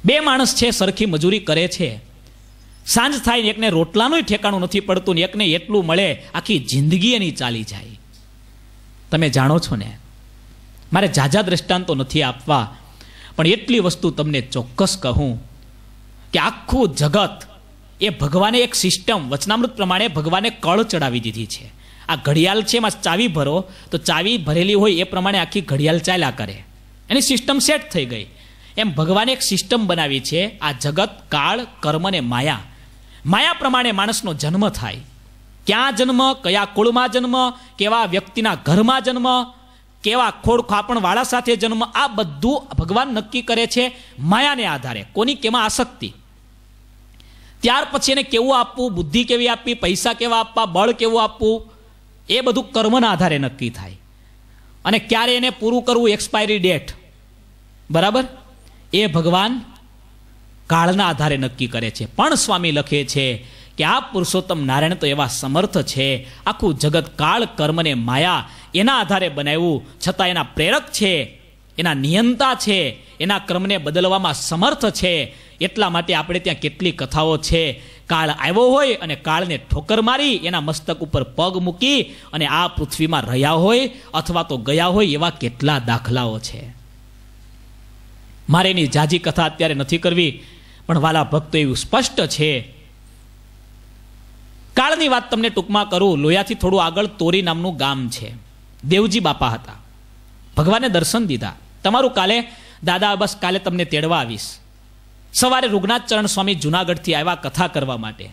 બે માણસ છે, સરખી મજૂરી કરે છે, સાંજ થાય ને એકને રોટલાનું ઠેકાણું નથી પડતું ને એકને એટલું મળે, આખી જિંદગી એની ચાલી જાય. તમે જાણો છો ને, મારે ઝાઝા દ્રષ્ટાંતો નથી આપવા, પણ એટલી વસ્તુ તમને ચોક્કસ કહું કે આખું જગત એ ભગવાને એક સિસ્ટમ, વચનામૃત પ્રમાણે ભગવાને કળ ચડાવી દીધી છે. આ ઘડિયાળ છે, એમાં ચાવી ભરો તો ચાવી ભરેલી હોય એ પ્રમાણે આખી ઘડિયાળ ચાલ્યા કરે, એની સિસ્ટમ સેટ થઈ ગઈ. એમ ભગવાને એક સિસ્ટમ બનાવી છે. આ જગત, કાળ, કર્મ ને માયા, માયા પ્રમાણે માણસનો જન્મ થાય. ક્યાં જન્મ, કયા કુળમાં જન્મ, કેવા વ્યક્તિના ઘરમાં જન્મ, કેવા ખોડ ખાપણવાળા સાથે જન્મ, આ બધું ભગવાન નક્કી કરે છે માયાને આધારે, કોની કેમાં આસક્તિ. ત્યાર પછી એને કેવું આપવું, બુદ્ધિ કેવી આપવી, પૈસા કેવા આપવા, બળ કેવું આપવું, એ બધું કર્મના આધારે નક્કી થાય. અને ક્યારે એને પૂરું કરવું, એક્સપાયરી ડેટ, બરાબર, એ ભગવાન કાળના આધારે નક્કી કરે છે. પણ સ્વામી લખે છે કે આ પુરુષોત્તમ નારાયણ તો એવા સમર્થ છે, આખું જગત કાળ, કર્મ ને માયા એના આધારે બનાવ્યું, છતાં એના પ્રેરક છે, એના નિયંતા છે, એના ક્રમને બદલવામાં સમર્થ છે. એટલા માટે આપણે ત્યાં કેટલી કથાઓ છે, કાળ આવ્યો હોય અને કાળને ઠોકર મારી એના મસ્તક ઉપર પગ મૂકી અને આ પૃથ્વીમાં રહ્યા હોય અથવા તો ગયા હોય, એવા કેટલા દાખલાઓ છે. મારે એની જાજી કથા અત્યારે નથી કરવી, પણ વાલા ભક્તો એવું સ્પષ્ટ છે. કાળની વાત તમને ટૂંકમાં કરું. લોયાથી થોડું આગળ તોરી નામનું ગામ છે. દેવજી બાપા હતા, ભગવાને દર્શન દીધા. તમારું કાલે દાદા બસ કાલે તમને તેડવા આવીશ. સવારે રૂગનાથચરણ સ્વામી જુનાગઢથી આવ્યા કથા કરવા માટે.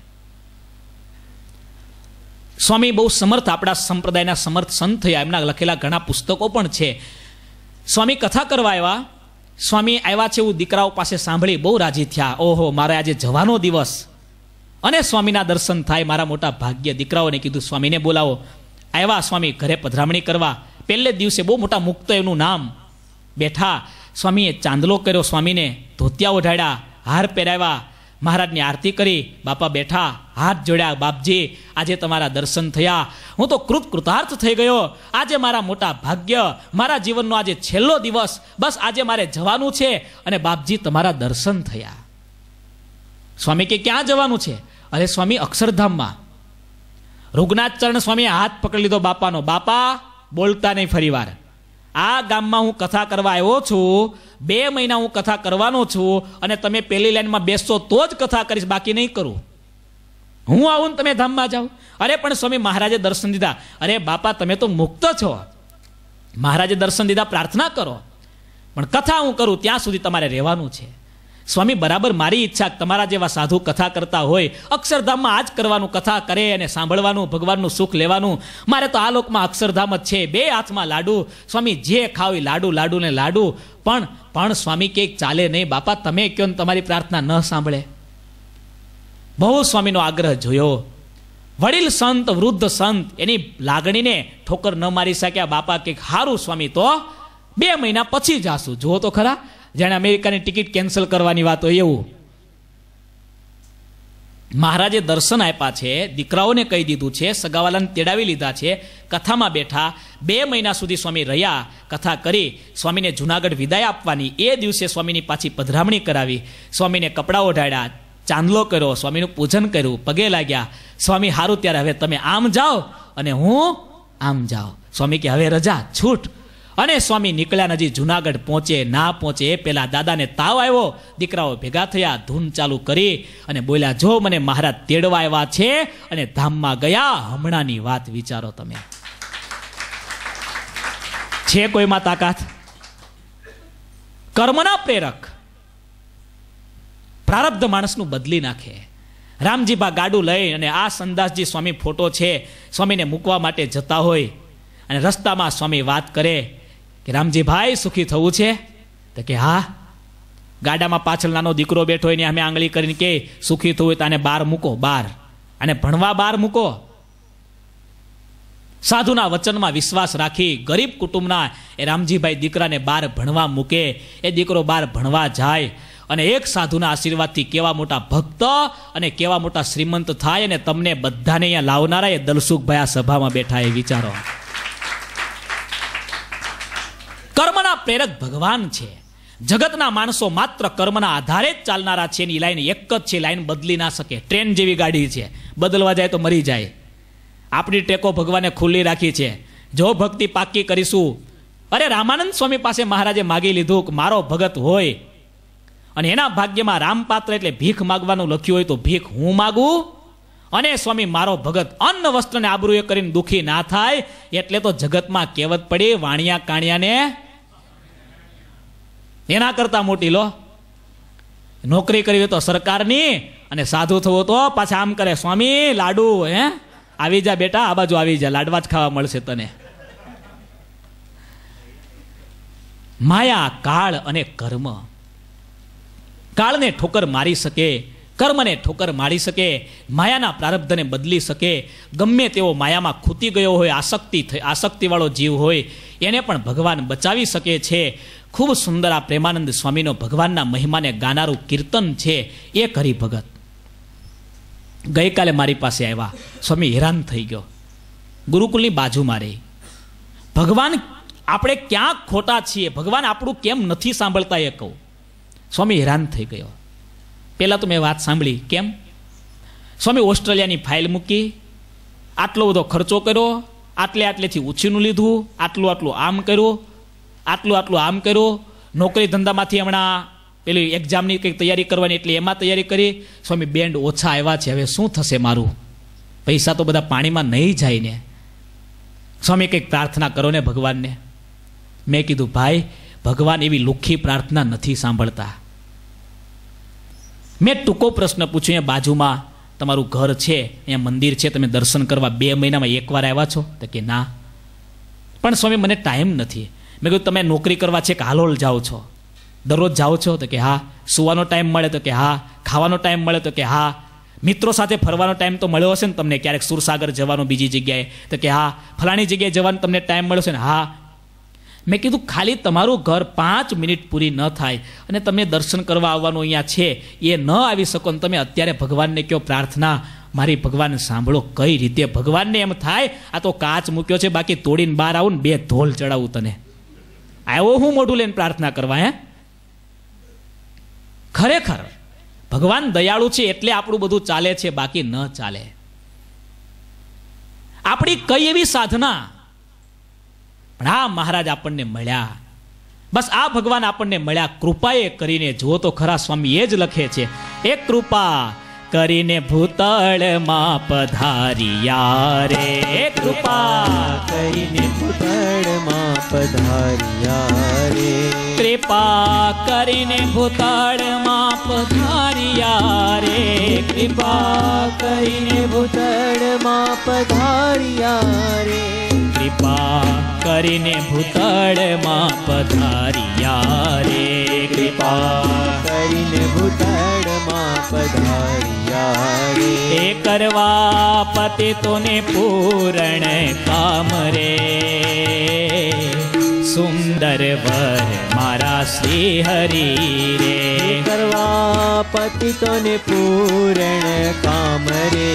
સ્વામી બહુ સમર્થ, આપણા સંપ્રદાયના સમર્થ સંત થયા, એમના લખેલા ઘણા પુસ્તકો પણ છે. સ્વામી કથા કરવા આવ્યા. સ્વામી આવ્યા છે એવું દીકરાઓ પાસે સાંભળી બહુ રાજી થયા. ઓહો, મારે આજે જવાનો દિવસ અને સ્વામીના દર્શન થાય, મારા મોટા ભાગ્ય. દીકરાઓને કીધું સ્વામીને બોલાવો. આવ્યા સ્વામી ઘરે પધરામણી કરવા. પહેલે દિવસે બહુ મોટા મુક્ત એનું નામ. બેઠા, સ્વામીએ ચાંદલો કર્યો, સ્વામીને ધોતિયા ઓઢાડ્યા, હાર પહેરાવ્યા, મહારાજની આરતી કરી. બાપા બેઠા, હાથ જોડ્યા. બાપજી, આજે તમારા દર્શન થયા, હું તો કૃતાર્થ થઈ ગયો. આજે મારા મોટા ભાગ્ય, મારા જીવનનો આજે છેલ્લો દિવસ, બસ આજે મારે જવાનું છે અને બાપજી તમારા દર્શન થયા. સ્વામી કે ક્યાં જવાનું છે? અરે સ્વામી, અક્ષરધામમાં. રૂગનાથચરણ સ્વામીએ હાથ પકડી લીધો બાપાનો. બાપા બોલતા નહીં ફરીવાર. આ ગામમાં હું કથા કરવા આવ્યો છું, 2 મહિના હું કથા કરવાનો છું, અને તમે પહેલી લાઈનમાં બેસશો તો જ કથા કરીશ, બાકી નહીં કરું. હું આવું ને તમે ધામમાં જાઓ. અરે પણ સ્વામી, મહારાજે દર્શન દીધા. અરે બાપા, તમે તો મુક્ત છો, મહારાજે દર્શન દીધા, પ્રાર્થના કરો, પણ કથા હું કરું ત્યાં સુધી તમારે રહેવાનું છે. સ્વામી, બરાબર મારી ઈચ્છા, તમારા જેવા સાધુ કથા કરતા હોય, અક્ષરધામમાં આ જ કરવાનું, કથા કરે અને સાંભળવાનું, ભગવાનનું સુખ લેવાનું. મારે તો આ લોકમાં અક્ષરધામ જ છે, 2 હાથમાં લાડુ. સ્વામી, જે ખાવ એ લાડુ, લાડુ ને લાડુ. પણ સ્વામી કે ચાલે નહીં. બાપા, તમે કહો ને તમારી પ્રાર્થના ન સાંભળે. બહુ સ્વામીનો આગ્રહ જોયો. વડીલ સંત, વૃદ્ધ સંત એની લાગણીને ઠોકર ન મારી શક્યા. બાપા કે હારું સ્વામી, તો 2 મહિના પછી જાશું. જુઓ તો ખરા, જાણે અમેરિકાની ટિકિટ કેન્સલ કરવાની વાત હોય એવું. મહારાજે દર્શન આપ્યા છે, દીકરાઓને કહી દીધું છે, સગાવાલાને તેડાવી લીધા છે, કથામાં બેઠા. 2 મહિના સુધી સ્વામી રહ્યા, કથા કરી. સ્વામીને જુનાગઢ વિદાય આપવાની, એ દિવસે સ્વામીની પાછી પધરામણી કરાવી. સ્વામીને કપડાં ઓઢાડ્યા, ચાંદલો કર્યો, સ્વામીનું પૂજન કર્યું, પગે લાગ્યા. સ્વામી, હારું ત્યારે હવે તમે આમ જાઓ અને હું આમ જાઓ. સ્વામી કે હવે રજા, છૂટ. અને સ્વામી નીકળ્યા. નજી જુનાગઢ પહોંચે ના પહોંચે એ પહેલા દાદાને તાવ આવ્યો. દીકરાઓ ભેગા થયા, ધૂન ચાલુ કરી અને બોલ્યા, જો મને મહારાજ તેડવા આવ્યા છે અને ધામમાં ગયા, હમણાંની વાત વિચારો તમે. છે કોઈમાં તાકાત? કર્મના પ્રેરક પ્રારબ્ધ માણસનું બદલી નાખે. રામજીભા ગાડું લઈ અને આ સંદાસજી સ્વામી ફોટો છે, સ્વામીને મૂકવા માટે જતા હોય અને રસ્તામાં સ્વામી વાત કરે કે રામજીભાઈ સુખી થવું છે? તો કે હા. ગાડામાં પાછળ નાનો દીકરો બેઠો હોય ને અમે આંગળી કરીને કે સુખી થવું હોય તો આને બહાર મૂકો, બહાર અને ભણવા બહાર મૂકો. સાધુના વચનમાં વિશ્વાસ રાખી ગરીબ કુટુંબના એ રામજીભાઈ દીકરાને બહાર ભણવા મૂકે. એ દીકરો બહાર ભણવા જાય અને એક સાધુના આશીર્વાદથી કેવા મોટા ભક્ત અને કેવા મોટા શ્રીમંત થાય અને તમને બધાને અહીંયા લાવનારા એ દલસુખભાઈ આ સભામાં બેઠા, એ વિચારો. કર્મના પ્રેરક ભગવાન છે. જગતના માણસો માત્ર કર્મના આધારે જ ચાલનારા છે. એની લાઈન એક જ છે, લાઈન બદલી ના શકે. ટ્રેન જેવી ગાડી છે, બદલવા જાય તો મરી જાય. આપણી ટેકો ભગવાને ખુલ્લી રાખી છે. જો ભક્તિ પાકી કરીશું. અરે રામાનંદ સ્વામી પાસે મહારાજે માગી લીધું કે મારો ભગત હોય અને એના ભાગ્યમાં રામપાત્ર એટલે ભીખ માગવાનું લખ્યું હોય તો ભીખ હું માગું, અને સ્વામી મારો ભગત અન્ન વસ્ત્ર ને આબરૂ એ કરીને દુખી ના થાય. એટલે તો જગતમાં કહેવત પડી, વાણિયા કાણિયાને એના કરતા મોટી લો. નોકરી કરવી તો સરકારની, અને સાધુ થવું તો પાછા આમ કરે, સ્વામી લાડુ આવી જા બેટા, આ બાજુ આવી જા, લાડવા જ ખાવા મળશે તને. માયા, કાળ અને કર્મ. કાળને ઠોકર મારી શકે, કર્મને ઠોકર મારી શકે, માયાના પ્રારબ્ધને બદલી શકે. ગમે તેવો માયામાં ખૂતી ગયો હોય, આસક્તિવાળો જીવ હોય, એને પણ ભગવાન બચાવી શકે છે. ખૂબ સુંદર આ પ્રેમાનંદ સ્વામીનો ભગવાનના મહિમાને ગાનારું કીર્તન છે. એ હરિભગત ગઈકાલે મારી પાસે આવ્યા. સ્વામી હેરાન થઈ ગયો, ગુરુકુલની બાજુમાં રહી. ભગવાન આપણે ક્યાં ખોટા છીએ, ભગવાન આપણું કેમ નથી સાંભળતા એ કહું. સ્વામી હેરાન થઈ ગયો. પહેલાં તો મેં વાત સાંભળી, કેમ સ્વામી ઓસ્ટ્રેલિયાની ફાઇલ મૂકી, આટલો બધો ખર્ચો કર્યો, આટલેથી ઉછીનું લીધું, આટલું આમ કર્યું, આટલું આમ કર્યું, નોકરી ધંધામાંથી હમણાં પેલી એક્ઝામની કંઈક તૈયારી કરવાની એટલે એમાં તૈયારી કરી. સ્વામી બેન્ડ ઓછા આવ્યા છે, હવે શું થશે મારું? પૈસા તો બધા પાણીમાં નહીં જાય ને. સ્વામી કંઈક પ્રાર્થના કરો ને ભગવાનને. મેં કીધું ભાઈ, ભગવાન એવી લુખ્ખી પ્રાર્થના નથી સાંભળતા. મેં ટૂંકો પ્રશ્ન પૂછ્યો, અહીંયા બાજુમાં તમારું ઘર છે, અહીંયા મંદિર છે, તમે દર્શન કરવા 2 મહિનામાં એકવાર આવ્યા છો? તો કે ના. પણ સ્વામી મને ટાઈમ નથી. મેં કીધું તમે નોકરી કરવા છે કે હાલોલ જાઓ છો? દરરોજ જાઓ છો? તો કે હા. સુવાનો ટાઈમ મળે? તો કે હા. ખાવાનો ટાઈમ મળે? તો કે હા. મિત્રો સાથે ફરવાનો ટાઈમ તો મળ્યો હશે ને તમને, ક્યારેક સુરસાગર જવાનું બીજી જગ્યાએ? તો કે હા. ફલાણી જગ્યાએ જવાનું તમને ટાઈમ મળ્યો છે ને? હા. મેં કીધું ખાલી તમારું ઘર 5 મિનિટ પૂરી ન થાય અને તમે દર્શન કરવા આવવાનું અહીંયા છે, એ ન આવી શકો ને તમે અત્યારે ભગવાનને કહો પ્રાર્થના મારી ભગવાન સાંભળો. કઈ રીતે ભગવાનને એમ થાય આ તો કાચ મૂક્યો છે, બાકી તોડીને બહાર આવું ને 2 ધોલ ચડાવું તને. આવ્યો હું મોઢું લઈને પ્રાર્થના કરવા? ખરેખર ભગવાન દયાળુ છે એટલે આપણું બધું ચાલે છે, બાકી ન ચાલે. આપણી કઈ એવી સાધના, પણ આ મહારાજ આપણને મળ્યા. બસ આ ભગવાન આપણને મળ્યા કૃપાએ કરીને. જુઓ તો ખરા, સ્વામી એ જ લખે છે, એક કૃપા કરીને ભૂતળમાં પધારિયા રે. કૃપા કરીને ભૂતળમાં પધારિયા રે. કૃપા કરીને ભૂતળમાં પધારિયા રે. કૃપા કરીને ભૂતળમાં પધારિયા રે. કૃપા કરીને ભૂતળમાં પધારિયા રે. કૃપા કરીને ભૂતળમાં પધારિયા રે. એ કરવા પતિતોને પૂરણ કામ રે. સુંદર વર મારા શ્રી હરિ રે. કરવા પતિતોને પૂરણ કામ રે.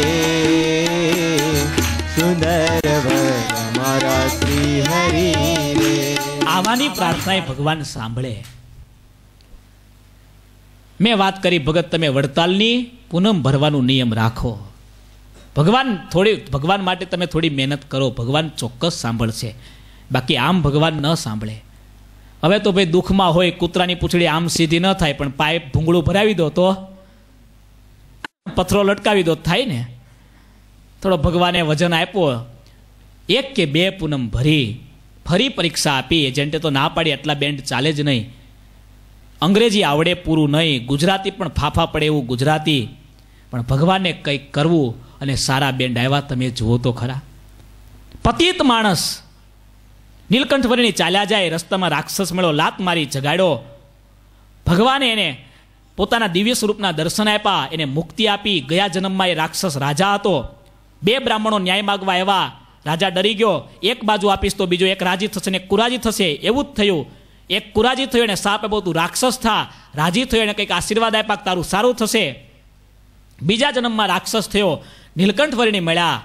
સુંદર વર મારા શ્રી હરિ રે. આવાની પ્રાર્થના ભગવાન સાંભળે. મેં વાત કરી ભગત તમે વડતાલની પૂનમ ભરવાનું નિયમ રાખો. ભગવાન માટે તમે થોડી મહેનત કરો, ભગવાન ચોક્કસ સાંભળશે. બાકી આમ ભગવાન ન સાંભળે. હવે તો ભાઈ દુઃખમાં હોય, કૂતરાની પૂંછડી આમ સીધી ન થાય, પણ પાઇપ ભૂંગળું ભરાવી દો તો, પથરો લટકાવી દો થાય ને. થોડો ભગવાને વજન આપ્યો, 1 કે 2 પૂનમ ભરી ફરી પરીક્ષા આપી. એજન્ટે તો ના પાડી, આટલા બેન્ડ ચાલે જ નહીં. અંગ્રેજી આવડે પૂરું નહીં, ગુજરાતી પણ ફાફા પડે એવું ગુજરાતી, પણ ભગવાનને કંઈક કરવું અને સારા બેન્ડ આવ્યા. તમે જુઓ તો ખરા, પતિત માણસ નીલકંઠ વરની ચાલ્યા જાય, રસ્તામાં રાક્ષસ મળ્યો, લાત મારી જગાડ્યો. ભગવાને એને પોતાના દિવ્ય સ્વરૂપના દર્શન આપ્યા, એને મુક્તિ આપી. ગયા જન્મમાં એ રાક્ષસ રાજા હતો. 2 બ્રાહ્મણો ન્યાય માગવા આવ્યા, રાજા ડરી ગયો. એક બાજુ આપીશ તો બીજો એક રાજી થશે ને એક કુરાજી થશે. એવું જ થયું. એક કુરાજી થયો એને સાપ આપ્યો, તું રાક્ષસ થા. રાજી થયો એને કંઈક આશીર્વાદ આપ્યા, તારું સારું થશે. બીજા જન્મમાં રાક્ષસ થયો, નીલકંઠ વર્ણી મળ્યા,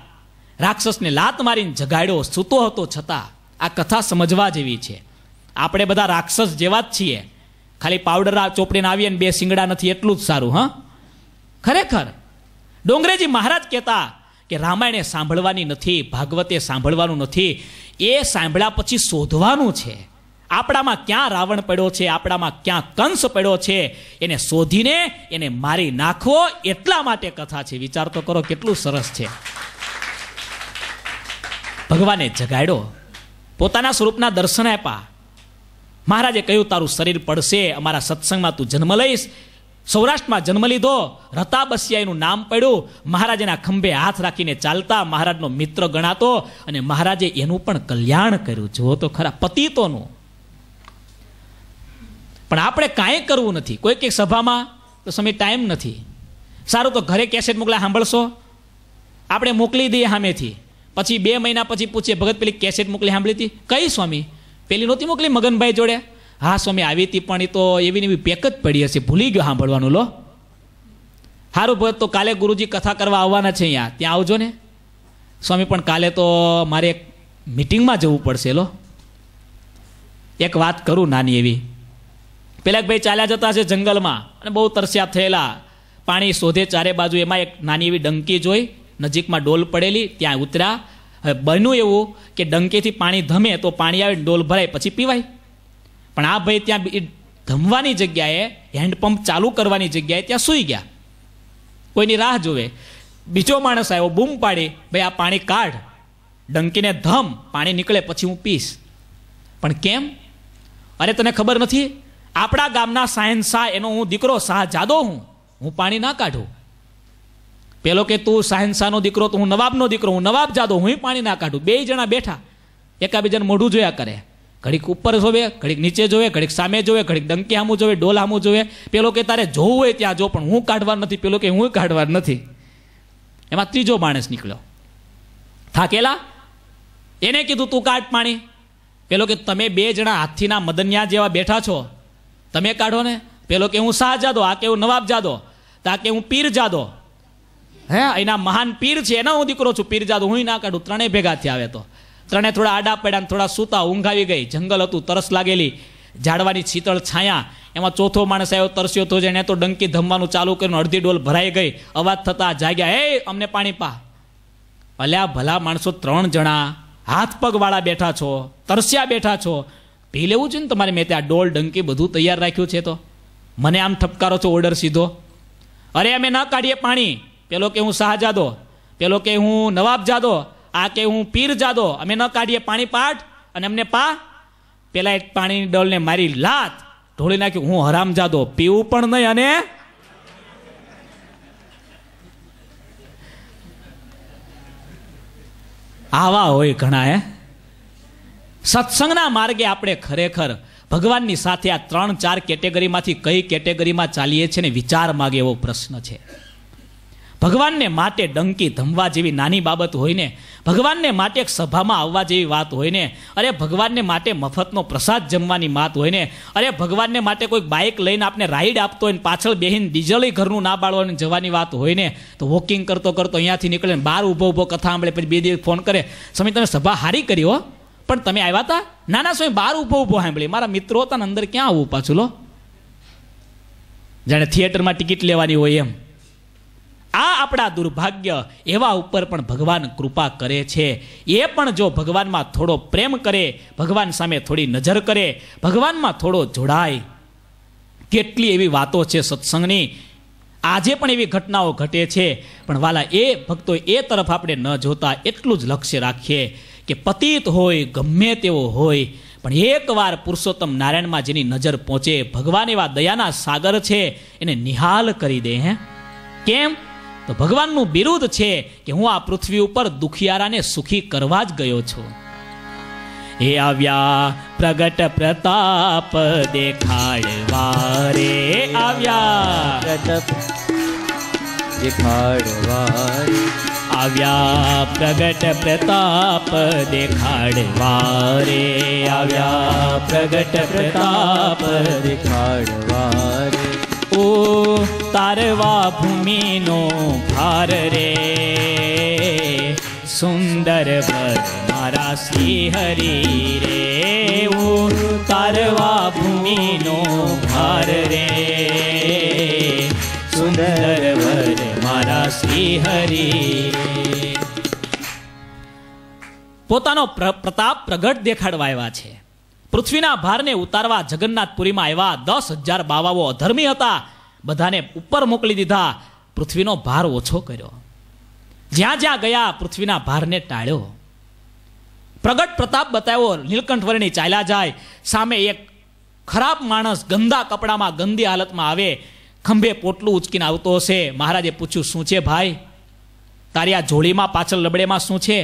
રાક્ષસને લાત મારીને જગાડ્યો, સૂતો હતો છતાં. આ કથા સમજવા જેવી છે. આપણે બધા રાક્ષસ જેવા જ છીએ. ખાલી પાવડર ચોપડીને આવીએ ને 2 શિંગડા નથી એટલું જ સારું. હા, ખરેખર ડોંગરેજી મહારાજ કહેતા કે રામાયણે સાંભળવાની નથી, ભાગવતે સાંભળવાનું નથી, એ સાંભળ્યા પછી શોધવાનું છે. આપણામાં ક્યાં રાવણ પડ્યો છે, આપણામાં ક્યાં કંસ પડ્યો છે, એને શોધીને એને મારી નાખવો, એટલા માટે કથા છે. વિચાર તો કરો કેટલું સરસ છે. ભગવાને જગાડ્યો, પોતાના સ્વરૂપના દર્શન આપ્યા. મહારાજે કહ્યું તારું શરીર પડશે, અમારા સત્સંગમાં તું જન્મ લઈશ. સૌરાષ્ટ્રમાં જન્મ લીધો, રતાબસિયાનું નામ પડ્યું. મહારાજના ખંભે હાથ રાખીને ચાલતા, મહારાજનો મિત્ર ગણાતો, અને મહારાજે એનું પણ કલ્યાણ કર્યું. જુઓ તો ખરા, પતિતોનું. પણ આપણે કાંઈ કરવું નથી. કોઈ કંઈક સભામાં તો સમય ટાઈમ નથી. સારું તો ઘરે કેસેટ મોકલા, સાંભળશો? આપણે મોકલી દઈએ સામેથી. પછી 2 મહિના પછી પૂછીએ, ભગત પેલી કેસેટ મોકલી સાંભળી હતી? કઈ સ્વામી? પેલી નહોતી મોકલી મગનભાઈ જોડે? હા સ્વામી આવી હતી, પણ એ તો એવી ને એવી પેક જ પડી હશે, ભૂલી ગયો સાંભળવાનું. લો સારું ભગત, તો કાલે ગુરુજી કથા કરવા આવવાના છે અહીંયા, ત્યાં આવજો ને. સ્વામી પણ કાલે તો મારે એક મિટિંગમાં જવું પડશે. લો એક વાત કરું નાની એવી. પેલા ભાઈ ચાલ્યા જતા હશે જંગલમાં અને બહુ તરસ્યા થયેલા, પાણી શોધે ચારે બાજુ. એમાં એક નાની એવી ડંકી જોઈ, નજીકમાં ડોલ પડેલી, ત્યાં ઉતર્યા. હવે બન્યું એવું કે ડંકીથી પાણી ધમે તો પાણી આવે, ડોલ ભરાય, પછી પીવાય. પણ આ ભાઈ ત્યાં ધમવાની જગ્યાએ, હેન્ડપંપ ચાલુ કરવાની જગ્યાએ ત્યાં સૂઈ ગયા. કોઈની રાહ જોવે. બીજો માણસ આવ્યો, બૂમ પાડી, ભાઈ આ પાણી કાઢ, ડંકીને ધમ, પાણી નીકળે પછી હું પીશ. પણ કેમ? અરે તને ખબર નથી, આપણા ગામના સાયન્સ શાહ, એનો હું દીકરો શાહજાદો હું પાણી ના કાઢું. પેલો કે તું સાયન્સ શાહનો દીકરો, તો હું નવાબનો દીકરો, હું નવાબ જાદો, હું પાણી ના કાઢું. 2 જણા બેઠા, એકાબીજાને મોઢું જોયા કરે. ઘડીક ઉપર જોવે, ઘડીક નીચે જોવે, ઘડીક સામે જોવે, ઘડીક ડંકી સામું જોવે, ડોલ સામું જોવે. પેલો કે તારે જોવું હોય ત્યાં જો, પણ હું કાઢવા નથી. પેલો કે હું કાઢવા નથી. એમાં ત્રીજો માણસ નીકળ્યો, થાકેલા. એને કીધું તું કાઢ પાણી. પેલો કે તમે 2 જણા હાથીના મદનિયા જેવા બેઠા છો, તમે કાઢો ને. પેલો કે હું શાહજાદો, આ કે હું નવાબ જાદો, તા કે હું પીર જાદો. હે, એના મહાન પીર છે, એના હું દીકરો છું, પીર જાદો હું ના કાઢું. ત્રણેય ભેગા થયા. આવે તો ત્રણે થોડા આડા પડ્યા, થોડા સૂતા, ઊંઘ આવી ગઈ. જંગલ હતું, તરસ લાગેલી, ઝાડવાની શીતળ છાયા. એમાં ચોથો માણસ આવ્યો, તરસ્યો તો એને તો ડંકી ધમવાનું ચાલુ કર્યું, અડધી ડોલ ભરાઈ ગઈ. અવાજ થતા જાગ્યા, હે અમને પાણી પા. અલ્યા ભલા માણસો, 3 જણા હાથ પગ વાળા બેઠા છો, તરસ્યા બેઠા છો, પી લેવું છે ને તમારે. મેં ત્યાં ડોલ ડંકી બધું તૈયાર રાખ્યું છે, તો મને આમ ઠપકારો છો ઓર્ડર સીધો. અરે અમે ન કાઢીએ પાણી. પેલો કે હું શાહજાદો, પેલો કે હું નવાબ જાદો, આ કે હું પીર જાદો, અમે ન કાઢીએ પાણી, પાઠ અને અમને પા. પેલા એક પાણીની ડોલને મારી લાત ઢોળી નાખ્યું, હું હરામ જાદો, પીવું પણ નહીં. અને આવા હોય ઘણા. સત્સંગના માર્ગે આપણે ખરેખર ભગવાનની સાથે આ 3-4 કેટેગરીમાંથી કઈ કેટેગરીમાં ચાલીએ છીએ ને વિચાર માગે એવો પ્રશ્ન છે. ભગવાનને માટે ડંકી ધમવા જેવી નાની બાબત હોય ને, ભગવાનને માટે એક સભામાં આવવા જેવી વાત હોય ને, અરે ભગવાનને માટે મફતનો પ્રસાદ જમવાની વાત હોય ને, અરે ભગવાનને માટે કોઈ બાઇક લઈને આપણે રાઈડ આપતો હોય ને પાછળ બેહીને ડીઝલ ઘરનું ના બાળવાની જવાની વાત હોય ને, તો વોકિંગ કરતો કરતો અહીંયાથી નીકળે ને બહાર ઊભો કથા સાંભળે, પછી 2 દિવસ ફોન કરે, સમય તમે સભા હારી કરી હો, પણ તમે આવ્યા હતા? નાના સમય બહાર ઊભો સાંભળી, મારા મિત્રો હતા ને અંદર ક્યાં આવવું પાછું. લો જાણે થિયેટરમાં ટિકિટ લેવાની હોય એમ. આ આપણા દુર્ભાગ્ય. એવા ઉપર પણ ભગવાન કૃપા કરે છે. એ પણ જો ભગવાનમાં થોડો પ્રેમ કરે, ભગવાન સામે થોડી નજર કરે, ભગવાનમાં થોડો જોડાય. કેટલી એવી વાતો છે સત્સંગની, આજે પણ એવી ઘટનાઓ ઘટે છે. પણ વાલા, એ ભક્તો એ તરફ આપણે ન જોતા એટલું જ લક્ષ્ય રાખીએ કે પતિત હોય, ગમે તેવો હોય, પણ એકવાર પુરુષોત્તમ નારાયણમાં જેની નજર પહોંચે, ભગવાન એવા દયાના સાગર છે, એને નિહાલ કરી દે. હે કેમ? તો ભગવાનનું બિરુદ છે કે હું આ પૃથ્વી ઉપર દુખિયારાને સુખી કરવા જ ગયો છું. એ આવ્યા પ્રગટ પ્રતાપ દેખાડવા રે, આવ્યા દેખાડવા રે, આવ્યા પ્રગટ પ્રતાપ દેખાડવા રે, આવ્યા પ્રગટ પ્રતાપ દેખાડવા રે. ઓ તારવા ભૂમિનો ભાર રે, સુંદર ભરમા મારા શ્રી હરિ રે, ઉતારવા ભૂમિનો ભાર રે, સુંદર વર મારા શ્રી હરિ. પોતાનો પ્રતાપ પ્રગટ દેખાડવા આવ્યા છે. પૃથ્વીના ભારને ઉતારવા જગન્નાથપુરીમાં આવ્યા. 10,000 બાવાઓ અધર્મી હતા, બધાને ઉપર મોકલી દીધા. પૃથ્વીનો ભાર ઓછો કર્યો. જ્યાં જ્યાં ગયા પૃથ્વીના ભારને ટાળ્યો. પ્રગટ પ્રતાપ બતાવ્યો. નીલકંઠ વર્ણી ચાલ્યા જાય. સામે એક ખરાબ માણસ ગંદા કપડામાં ગંદી હાલતમાં આવે, ખંભે પોટલું ઉચકીને આવતો હશે. મહારાજે પૂછ્યું, શું છે ભાઈ? તારી આ જોડીમાં પાછળ લબડેમાં શું છે?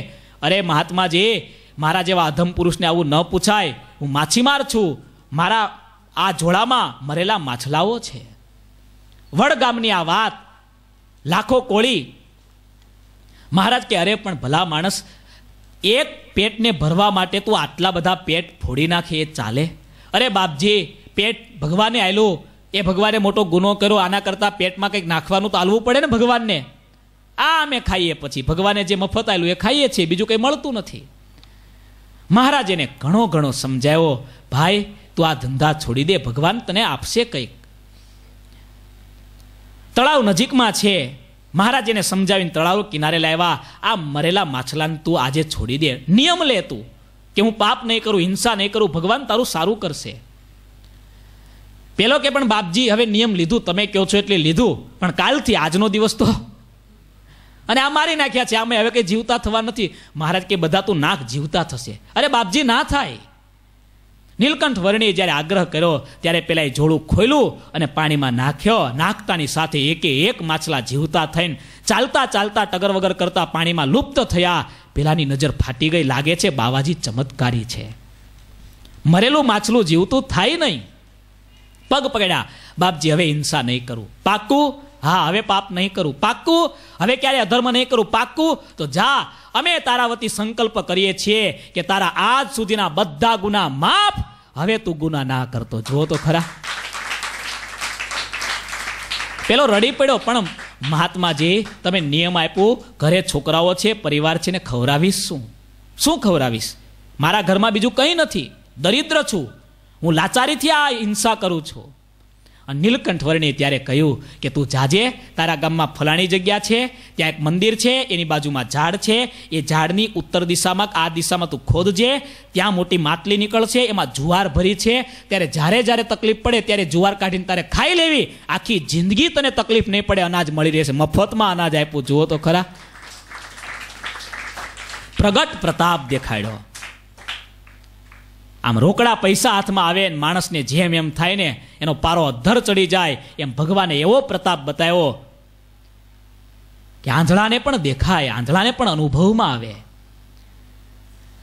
અરે મહાત્માજી, મારા જેવા અધમ પુરુષને આવું ન પૂછાય. હું માછીમાર છું, મારા આ જોડામાં મરેલા માછલાઓ છે. વડગામની આ વાત લાખો કોળી. મહારાજ કે અરે પણ ભલા માણસ, એક પેટને ભરવા માટે તું આટલા બધા પેટ ફોડી નાખે એ ચાલે? અરે બાપજી, પેટ ભગવાને આયલું, એ ભગવાને મોટો ગુનો કર્યો, આના કરતાં પેટમાં કંઈક નાખવાનું તો આલવું પડે ને ભગવાનને. આ અમે ખાઈએ, પછી ભગવાને જે મફત આવેલું એ ખાઈએ છીએ, બીજું કંઈ મળતું નથી. મહારાજ એને ઘણો ઘણો સમજાવ્યો, ભાઈ તું આ ધંધા છોડી દે, ભગવાન તને આપશે કંઈક. તળાવ નજીકમાં છે. મહારાજ એને સમજાવીને તળાવ કિનારે લાવ્યા. આ મરેલા માછલાને તું આજે છોડી દે, નિયમ લે તું કે હું પાપ નહીં કરું, હિંસા નહીં કરું, ભગવાન તારું સારું કરશે. પેલો કે પણ બાપજી હવે નિયમ લીધું, તમે કહો છો એટલે લીધું, પણ કાલથી આજનો દિવસ તો, અને આ મારી નાખ્યા છે, આમે હવે કંઈ જીવતા થવા નથી. મહારાજ કે બધા તું નાખ, જીવતા થશે. અરે બાપજી ના થાય. નીલકંઠ વર્ણીએ જ્યારે આગ્રહ કર્યો ત્યારે પેલા એ જોડું ખોલ્યું અને પાણીમાં નાખ્યો. નાખતાની સાથે એકે એક માછલા જીવતા થઈને ચાલતા ચાલતા ટગર વગર કરતા પાણીમાં લુપ્ત થયા. પેલાની નજર ફાટી ગઈ. લાગે છે બાવાજી ચમત્કારી છે, મરેલું માછલું જીવતું થાય નહીં. પગ પકડ્યા, બાપજી હવે હિંસા નહીં કરું, પાક્કું? હા, હવે પાપ નહીં કરું, પાક્કું? હવે ક્યારે અધર્મ નહીં કરું, પાક્કું? તો જા, અમે તારા વતી સંકલ્પ કરીએ છીએ કે તારા આજ સુધીના બધા ગુના માફ, હવે તું ગુના ના કરતો. જુઓ તો ખરા. પેલો રડી પડ્યો, પણ મહાત્માજી તમે નિયમ આપ્યું, ઘરે છોકરાઓ છે, પરિવાર છે, ને ખવડાવીશ શું? શું ખવડાવીશ? મારા ઘરમાં બીજું કંઈ નથી, દરિદ્ર છું, હું લાચારીથી આ હિંસા કરું છું. અને નીલકંઠ વર્ણીએ ત્યારે કહ્યું કે તું જાજે, તારા ગામમાં ફલાણી જગ્યા છે, ત્યાં એક મંદિર છે, એની બાજુમાં ઝાડ છે, એ ઝાડની ઉત્તર દિશામાં આ દિશામાં તું ખોદજે, ત્યાં મોટી માટલી નીકળશે, એમાં જુવાર ભરી છે, ત્યારે જ્યારે જ્યારે તકલીફ પડે ત્યારે જુવાર કાઢીને તારે ખાઈ લેવી, આખી જિંદગી તને તકલીફ નહીં પડે, અનાજ મળી રહેશે. મફતમાં અનાજ આપ્યું. જુઓ તો ખરા. પ્રગટ પ્રતાપ દેખાડ્યો. આમ રોકડા પૈસા હાથમાં આવે ને માણસને જેમ એમ થાય ને એનો પારો અધ્ધર ચડી જાય, એમ ભગવાને એવો પ્રતાપ બતાવ્યો કે આંધળાને પણ દેખાય, આંધળાને પણ અનુભવમાં આવે.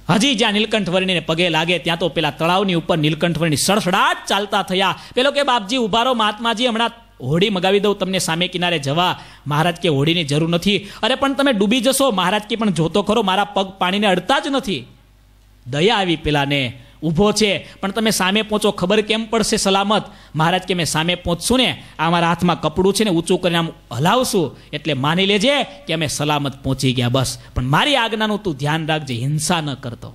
હજી જ્યાં નીલકંઠ વર્ણીને પગે લાગે ત્યાં તો પેલા તળાવની ઉપર નીલકંઠ વર્ણી સડસડાટ ચાલતા થયા. પેલો કે બાપજી ઉભા રહો, મહાત્માજી હમણાં હોડી મગાવી દઉં તમને સામે કિનારે જવા. મહારાજ કે હોડીની જરૂર નથી. અરે પણ તમે ડૂબી જશો. મહારાજ કે પણ જોતો ખરો, મારા પગ પાણીને અડતા જ નથી. દયા આવી પેલાને, ઊભો છે પણ તમે સામે પહોંચો, ખબર કેમ પડશે સલામત? મહારાજ કે મેં સામે પહોંચશું ને, આ મારા હાથમાં કપડું છે ને, ઊંચું કરીને આમ હલાવશું એટલે માની લેજે કે અમે સલામત પહોંચી ગયા, બસ. પણ મારી આજ્ઞાનું તું ધ્યાન રાખજે, હિંસા ન કરતો.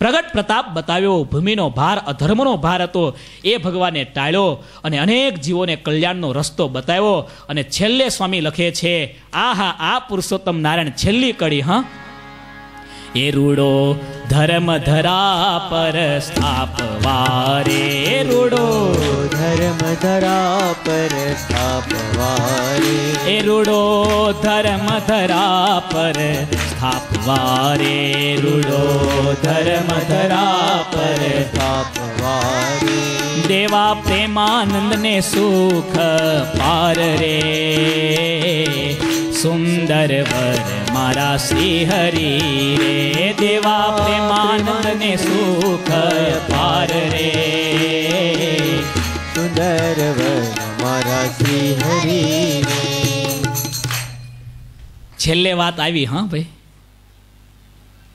પ્રગટ પ્રતાપ બતાવ્યો. ભૂમિનો ભાર, અધર્મનો ભાર હતો, એ ભગવાને ટાળ્યો અને અનેક જીવોને કલ્યાણનો રસ્તો બતાવ્યો. અને છેલ્લે સ્વામી લખે છે, આહા, આ પુરુષોત્તમ નારાયણ છેલ્લી કડી. હા, એ રૂડો ધર્મ ધરા પર સ્થાપવારે, રૂડો ધર્મ ધરા પર સ્થાપવારે, એ રૂડો ધર્મ ધરા પર સ્થાપવારે, રૂડો ધર્મ ધરા પર સ્થાપવારે, દેવા પ્રેમાનંદને સુખ પાર રે, સુંદર વર મારા શ્રી હરિ રે, દેવા પ્રેમાનંદને સુખ પાર રે, સુંદર વર મારા શ્રી હરિ રે. છેલ્લે વાત આવી. હા ભાઈ,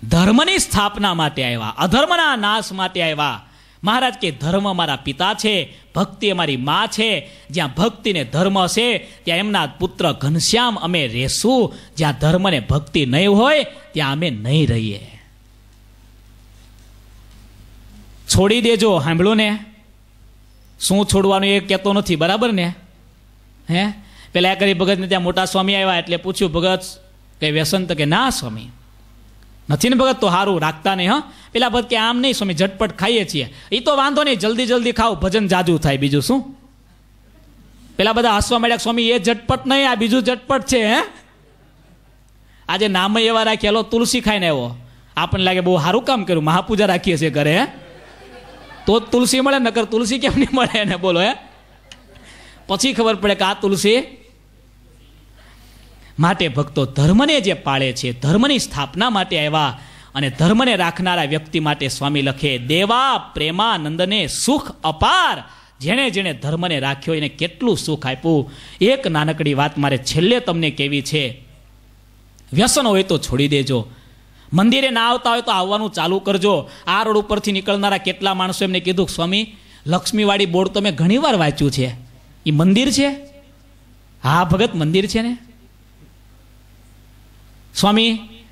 ધર્મની સ્થાપના માટે આવ્યા, અધર્મના નાશ માટે આવ્યા. મહારાજ કે ધર્મ મારા પિતા છે, ભક્તિ અમારી મા છે. જ્યાં ભક્તિ ને ધર્મ હશે ત્યાં એમના પુત્ર ઘનશ્યામ અમે રહેશું. જ્યાં ધર્મ ને ભક્તિ નહીં હોય ત્યાં અમે નહીં રહીએ. છોડી દેજો. સાંભળો ને, શું છોડવાનું એ કહેતો નથી, બરાબર ને? હે, પેલા કરી ભગતને ત્યાં મોટા સ્વામી આવ્યા એટલે પૂછ્યું, ભગત કઈ વ્યસન? તો કે ના સ્વામી નથી ને ભગત. તો સારું, રાખતા નહીં. હા, પેલા ભગત કે આમ નહીં સ્વામી, ઝટપટ ખાઈએ છીએ. એ તો વાંધો નહીં, જલ્દી જલ્દી ખાઓ, ભજન જાજુ થાય, બીજું શું? પેલા બધા હસવા માંડ્યા, સ્વામી એ ઝટપટ નહીં, આ બીજું ઝટપટ છે. હે, આજે નામ એવા રાખ્યા, લો તુલસી ખાઈને આવ્યો, આપણને લાગે બહુ સારું કામ કર્યું, મહાપૂજા રાખીએ છીએ ઘરે, હે તો તુલસી મળે, નકર તુલસી કેમ નહીં મળે એને, બોલો? હે, પછી ખબર પડે કે આ તુલસી. માટે ભક્તો ધર્મને જે પાળે છે, ધર્મની સ્થાપના માટે આવ્યા, અને ધર્મને રાખનારા વ્યક્તિ માટે સ્વામી લખે, દેવા પ્રેમાનંદને સુખ અપાર. જેણે જેણે ધર્મને રાખ્યો એને કેટલું સુખ આપ્યું. એક નાનકડી વાત મારે છેલ્લે તમને કેવી છે, વ્યસન હોય તો છોડી દેજો. મંદિરે ના આવતા હોય તો આવવાનું ચાલુ કરજો. આ રોડ ઉપરથી નીકળનારા કેટલા માણસો એમને કીધું, સ્વામી લક્ષ્મીવાડી બોર્ડ તો મેં ઘણી વાર વાંચ્યું છે, એ મંદિર છે? હા ભગત મંદિર છે ને. સ્વામી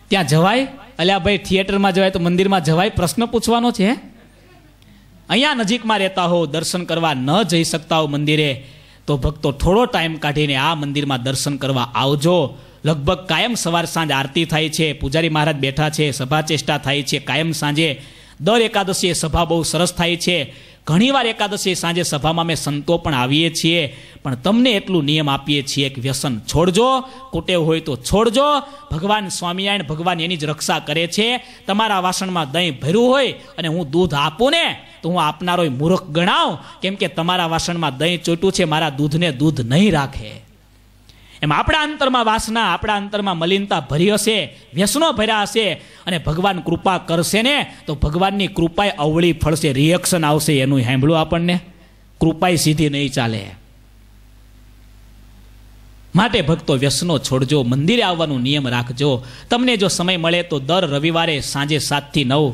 ત્યાં જવાય? અલ્યા ભાઈ, થિયેટરમાં જવાય તો મંદિરમાં જવાય? પ્રશ્ન પૂછવાનો છે. અહીંયા નજીકમાં રહેતા હો, દર્શન કરવા ન જઈ શકતા હો મંદિરે, તો ભક્તો થોડો ટાઈમ કાઢીને આ મંદિરમાં દર્શન કરવા આવજો. લગભગ કાયમ સવાર સાંજ આરતી થાય છે, પૂજારી મહારાજ બેઠા છે, સભા ચેષ્ટા થાય છે કાયમ સાંજે. દર એકાદશીએ સભા બહુ સરસ થાય છે. ઘણીવાર એકાદશી સાંજે સભામાં અમે સંતો પણ આવીએ છીએ. પણ તમને એટલું નિયમ આપીએ છીએ કે વ્યસન છોડજો, કુટેવ હોય તો છોડજો. ભગવાન સ્વામિનારાયણ ભગવાન એની જ રક્ષા કરે છે. તમારા વાસણમાં દહીં ભર્યું હોય અને હું દૂધ આપું ને, તો હું આપનારો મૂર્ખ ગણાવ, કેમ કે તમારા વાસણમાં દહીં ચોટ્યું છે, મારા દૂધને દૂધ નહીં રાખે. એમ આપણા અંતરમાં વાસના, આપણા અંતરમાં મલિનતા ભરી હશે, વ્યસનો ભર્યા હશે, અને ભગવાન કૃપા કરશે ને તો ભગવાનની કૃપાએ અવળી ફળશે, રિએક્શન આવશે એનું. સાંભળ્યું આપણને? કૃપાએ સીધી નહીં ચાલે. માટે ભક્તો વ્યસનો છોડજો, મંદિરે આવવાનો નિયમ રાખજો. તમને જો સમય મળે તો દર રવિવારે સાંજે 7 થી 9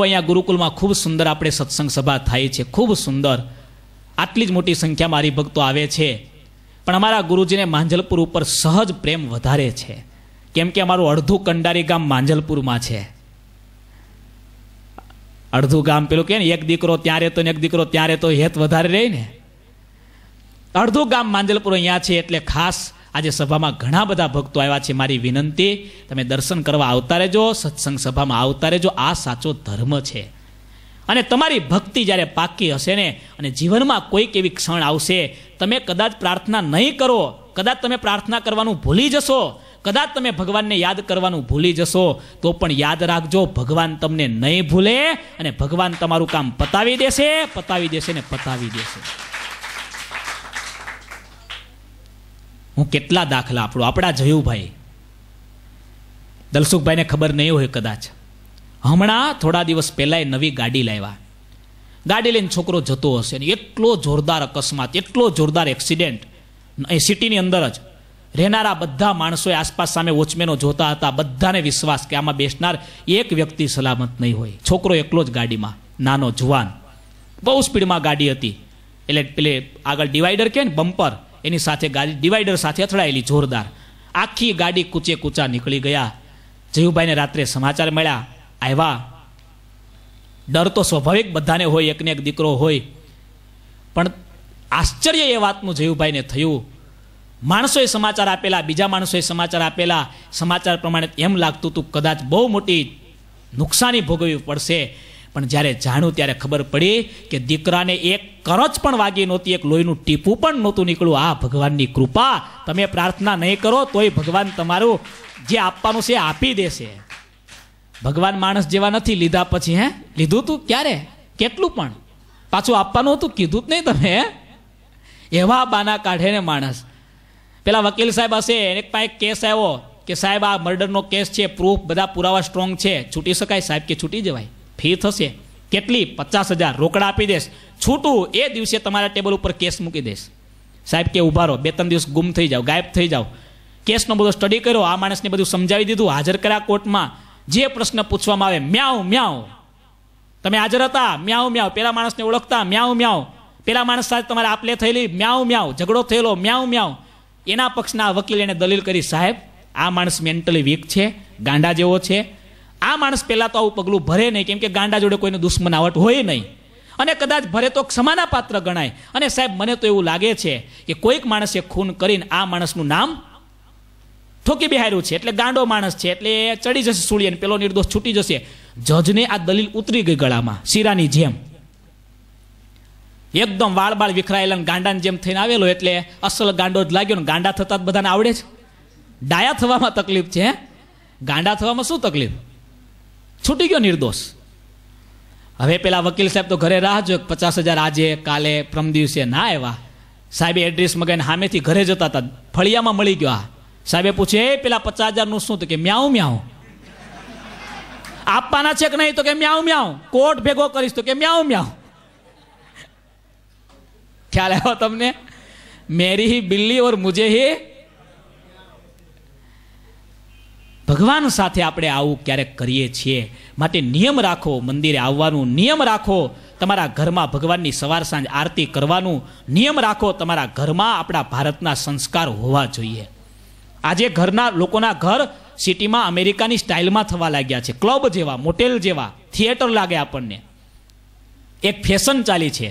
અહીંયા ગુરુકુલમાં ખૂબ સુંદર આપણે સત્સંગ સભા થાય છે, ખૂબ સુંદર. આટલી જ મોટી સંખ્યામાં હરિભક્તો આવે છે. પણ અમારા ગુરુજીને માંજલપુર ઉપર સહજ પ્રેમ વધારે છે, કેમ કે અમારું અડધું કંડારી ગામ માંજલપુરમાં છે. અડધું ગામ પેલું કે ને, એક દીકરો ત્યાં રહેતો ને એક દીકરો ત્યાં રહેતો, હેત વધારે રહે ને. અડધું ગામ માંજલપુર અહીંયા છે. એટલે ખાસ આજે સભામાં ઘણા બધા ભક્તો આવ્યા છે. મારી વિનંતી, તમે દર્શન કરવા આવતા રહેજો, સત્સંગ સભામાં આવતા રહેજો. આ સાચો ધર્મ છે. અને તમારી ભક્તિ જ્યારે પાકી હશે ને, અને જીવનમાં કોઈક એવી ક્ષણ આવશે, તમે કદાચ પ્રાર્થના નહીં કરો, કદાચ તમે પ્રાર્થના કરવાનું ભૂલી જશો, કદાચ તમે ભગવાનને યાદ કરવાનું ભૂલી જશો, તો પણ યાદ રાખજો, ભગવાન તમને નહીં ભૂલે, અને ભગવાન તમારું કામ પતાવી દેશે, પતાવી દેશે ને પતાવી દેશે. હું કેટલા દાખલા આપણા જયુભાઈ, દલસુખભાઈને ખબર નહીં હોય કદાચ, હમણાં થોડા દિવસ પહેલા નવી ગાડી લાવ્યા. ગાડી લઈને છોકરો જતો હશે ને એટલો જોરદાર અકસ્માત, એટલો જોરદાર એક્સિડન્ટ. એ સિટીની અંદર જ રહેનારા બધા માણસોએ આસપાસ સામે વોચમેનો જોતા હતા. બધાને વિશ્વાસ કે આમાં બેસનાર એક વ્યક્તિ સલામત નહીં હોય. છોકરો એકલો જ ગાડીમાં, નાનો જુવાન. બહુ સ્પીડમાં ગાડી હતી. એટલે પેલે આગળ ડિવાઈડર કે ને બમ્પર, એની સાથે ગાડી ડિવાઈડર સાથે અથડાયેલી જોરદાર. આખી ગાડી કૂચે કૂચા નીકળી ગયા. જયુભાઈને રાત્રે સમાચાર મળ્યા, આવ્યા. ડર તો સ્વાભાવિક બધાને હોય, એકને એક દીકરો હોય. પણ આશ્ચર્ય એ વાતનું જયુભાઈને થયું, માણસોએ સમાચાર આપેલા, બીજા માણસોએ સમાચાર આપેલા, સમાચાર પ્રમાણે એમ લાગતું હતું કદાચ બહુ મોટી નુકસાની ભોગવવી પડશે. પણ જ્યારે જાણ્યું ત્યારે ખબર પડી કે દીકરાને એક કરચ પણ વાગી નહોતી, એક લોહીનું ટીપું પણ નહોતું નીકળ્યું. આ ભગવાનની કૃપા. તમે પ્રાર્થના નહીં કરો તોય ભગવાન તમારું જે આપવાનું છે આપી દેશે. ભગવાન માણસ જેવા નથી, લીધા પછી હે લીધું તું ક્યારે, કેટલું પણ પાછું આપવાનું હતું, કીધું જ નહીં તમે. એવા બાના કાઢે ને માણસ. પેલા વકીલ સાહેબ હશે, એક પાસે કેસ આવ્યો કે સાહેબ આ મર્ડરનો કેસ છે, પ્રૂફ બધા પુરાવા સ્ટ્રોંગ છે, છૂટી શકાય? સાહેબ કે છૂટી જવાય. ફી થશે કેટલી? 50,000 રોકડા આપી દેશ, છૂટું. એ દિવસે તમારા ટેબલ ઉપર કેસ મૂકી દેશ. સાહેબ કે ઉભા રહો, 2-3 દિવસ ગુમ થઈ જાઓ, ગાયબ થઈ જાઓ. કેસનો બધો સ્ટડી કર્યો, આ માણસને બધું સમજાવી દીધું, હાજર કર્યા કોર્ટમાં. જે પ્રશ્ન પૂછવામાં આવે, મ્યાઉ મ્યાઉ, તમે હાજર હતા, મ્યાઉ મ્યાઉ, પેલા માણસને ઓળખતા, મ્યાઉ મ્યાઉ, પેલા માણસ સાથે તમારે આપલે થયેલી, મ્યાઉ મ્યાઉ, ઝઘડો થયેલો, મ્યાઉ મ્યાઉ. એના પક્ષના વકીલ એને દલીલ કરી, સાહેબ આ માણસ મેન્ટલી વીક છે, ગાંડા જેવો છે, આ માણસ પહેલા તો આવું પગલું ભરે નહીં, કેમ કે ગાંડા જોડે કોઈને દુશ્મનાવટ હોય નહીં, અને કદાચ ભરે તો સમાના પાત્ર ગણાય. અને સાહેબ મને તો એવું લાગે છે કે કોઈક માણસે ખૂન કરીને આ માણસનું નામ ઠોકી બિહાર્યું છે, એટલે ગાંડો માણસ છે, એટલે ચડી જશે સૂળીએ, પેલો નિર્દોષ છૂટી જશે. જજને આ દલીલ ઉતરી ગઈ ગળામાં શીરાની જેમ, એકદમ વાળ બાળ વિખરાયેલા ગાંડાની જેમ થઈને આવેલો, એટલે અસલ ગાંડો જ લાગ્યો. ને ગાંડા થતા જ બધાને આવડે છે. ડાયા થવામાં તકલીફ છે, ગાંડા થવામાં શું તકલીફ? છૂટી ગયો નિર્દોષ. હવે પેલા વકીલ સાહેબ તો ઘરે રાહ જો, 50,000 આજે કાલે પ્રમ દિવસે ના આવ્યા. સાહેબે એડ્રેસ મગાઈને સામેથી ઘરે જતા હતા, ફળિયામાં મળી ગયો. સાહેબે પૂછે, એ પેલા 50,000 શું? તો કે મ્યાઉ મ્યાઉ. આપવાના છે કે નહીં? તો કે મ્યાઉ મ્યાઉ. કોર્ટ ભેગો કરીશ? તો કે મ્યાઉ મ્યાઉ. ખ્યાલ આવ્યો તમને? મેરી હી બિલ્લી ઓર મુજે હી. ભગવાન સાથે આપણે આવું ક્યારેક કરીએ છીએ. માટે નિયમ રાખો, મંદિરે આવવાનું નિયમ રાખો, તમારા ઘરમાં ભગવાનની સવાર સાંજ આરતી કરવાનું નિયમ રાખો. તમારા ઘરમાં આપણા ભારતના સંસ્કાર હોવા જોઈએ. આજે ઘરના લોકોના ઘર સિટીમાં અમેરિકાની સ્ટાઇલમાં થવા લાગ્યા છે, ક્લબ જેવા, મોટેલ જેવા, થિયેટર લાગે આપણને, એક ફેશન ચાલી છે.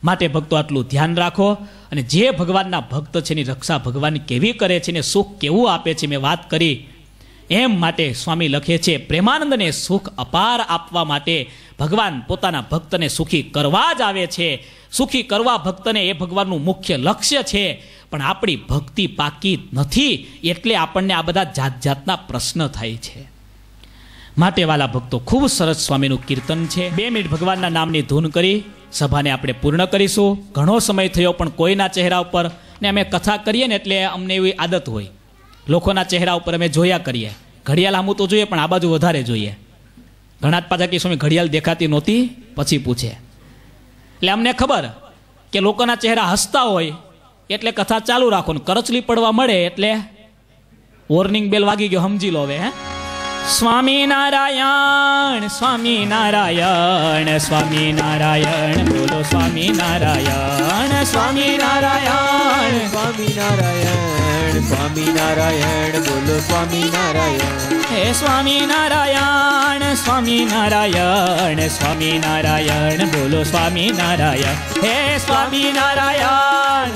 માટે ભક્તો આટલું ધ્યાન રાખો. અને જે ભગવાનના ભક્ત છે એની રક્ષા ભગવાન કેવી કરે છે ને સુખ કેવું આપે છે મેં વાત કરી. એમ માટે સ્વામી લખે છે, પ્રેમાનંદને સુખ અપાર આપવા માટે ભગવાન પોતાના ભક્તને સુખી કરવા જ આવે છે. સુખી કરવા ભક્તને એ ભગવાનનું મુખ્ય લક્ષ્ય છે. પણ આપણી ભક્તિ પાકી નથી, એટલે આપણને આ બધા જાત જાતના પ્રશ્ન થાય છે. માટે વાલા ભક્તો, ખૂબ સરસ સ્વામીનું કીર્તન છે. 2 મિનિટ ભગવાનના નામની ધૂન કરી સભાને આપણે પૂર્ણ કરીશું. ઘણો સમય થયો, પણ કોઈના ચહેરા ઉપર, ને અમે કથા કરીએ ને એટલે અમને એવી આદત હોય, લોકોના ચહેરા ઉપર અમે જોયા કરીએ. ઘડિયાળ આમું તો જોઈએ, પણ આ બાજુ વધારે જોઈએ. ઘણા જ પાછા કે સ્વામી ઘડિયાળ દેખાતી નહોતી, પછી પૂછે. એટલે અમને ખબર કે લોકોના ચહેરા હસતા હોય એટલે કથા ચાલુ રાખો, ને કરચલી પડવા મળે એટલે વોર્નિંગ બેલ વાગી ગયો, સમજી લો હવે. સ્વામિનારાયણ સ્વામિનારાયણ સ્વામિનારાયણ બોલો સ્વામિનારાયણ સ્વામિનારાયણ સ્વામિનારાયણ સ્વામિનારાયણ બોલો સ્વામિનારાયણ. હે સ્વામિનારાયણ સ્વામિનારાયણ સ્વામિનારાયણ બોલો સ્વામિનારાયણ. હે સ્વામિનારાયણ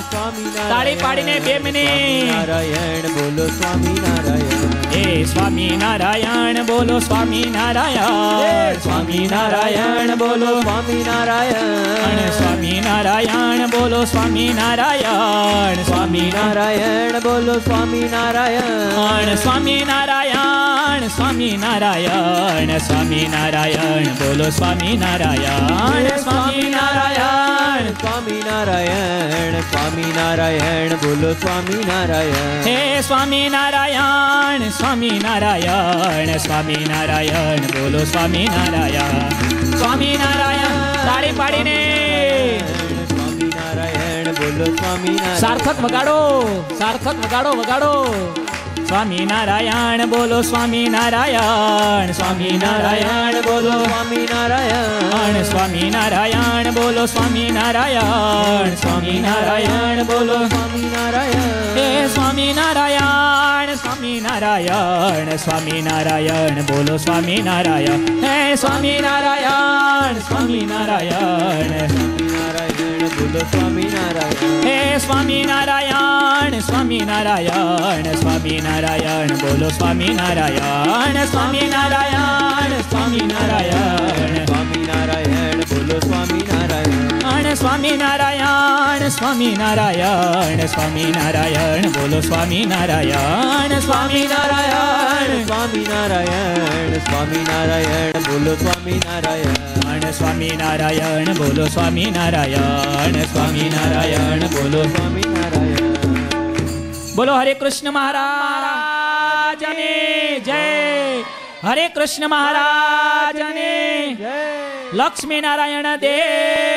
તાળી પાડીને 2 મિનિટ. નારાયણ બોલો સ્વામિનારાયણ. હે સ્વામિનારાયણ બોલો સ્વામિનારાયણ સ્વામિનારાયણ બોલો સ્વામિનારાયણ. સ્વામિનારાયણ બોલો સ્વામિનારાયણ સ્વામિનારાયણ બોલો સ્વામિનારાયણ. સ્વામિનારાયણ સ્વામિનારાયણ સ્વામિનારાયણ બોલો સ્વામિનારાયણ સ્વામિનારાયણ સ્વામિનારાયણ સ્વામિનારાયણ બોલો સ્વામિનારાયણ. હે સ્વામિનારાયણ સ્વામિનારાયણ સ્વામિનારાયણ બોલો સ્વામિનારાયણ સ્વામિનારાયણ તાળી પાડીને સ્વામિનારાયણ બોલો સ્વામિનારાયણ. સાર્થક વગાડો, સાર્થક વગાડો, વગાડો. સ્વામિનારાયણ બોલો સ્વામિનારાયણ સ્વામિનારાયણ બોલો સ્વામિનારાયણ. સ્વામિનારાયણ બોલો સ્વામિનારાયણ સ્વામિનારાયણ બોલો સ્વામિનારાયણ. હે સ્વામિનારાયણ સ્વામિનારાયણ સ્વામિનારાયણ બોલો સ્વામિનારાયણ. હે સ્વામિનારાયણ સ્વામિનારાયણ સ્વામિનારાયણ બોલો સ્વામિનારાયણ. હે સ્વામિનારાયણ સ્વામિનારાયણ સ્વામિનારાયણ બોલો સ્વામિનારાયણ સ્વામિનારાયણ સ્વામિનારાયણ સ્વામિનારાયણ બોલો સ્વામિનારાયણ. સ્વામિનારાયણ સ્વામિનારાયણ સ્વામિનારાયણ બોલો સ્વામિનારાયણ સ્વામિનારાયણ સ્વામિનારાયણ સ્વામિનારાયણ બોલો સ્વામિનારાયણ. સ્વામિનારાયણ બોલો સ્વામિનારાયણ સ્વામિનારાયણ બોલો સ્વામિનારાયણ. બોલો હરે કૃષ્ણ મહારાજની જય. હરે કૃષ્ણ મહારાજની જય. લક્ષ્મી નારાયણ દેવ